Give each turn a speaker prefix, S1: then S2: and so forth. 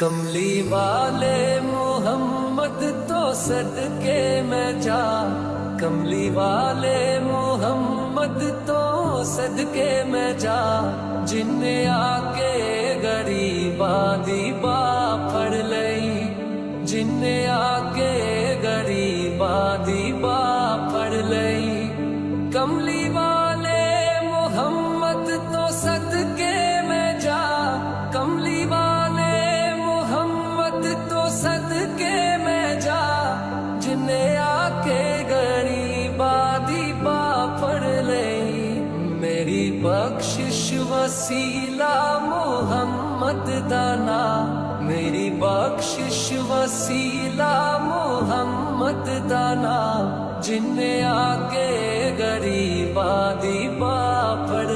S1: कमली वाले मोहम्मद तो सदके मैं जा, कमली वाले मोहम्मद तो सदके मैं जा, जिन्ने आके गरीबा दी बा फड़ लई, जिन्ने आके गरीबा दी बा फड़ लई। कमली वाले मोहम्मद तो सदके मैं जा, कमली वाले मोहम्मद तो सदके मैं जा, जिन्ने आके गरीबा दी बा फड़ लई। मेरी बख्शिश वसीला मोहम्मद दाना, मेरी बख्शिश वसीला मोहम्मद दाना, जिन्ने आके गरीबा दी बा फड़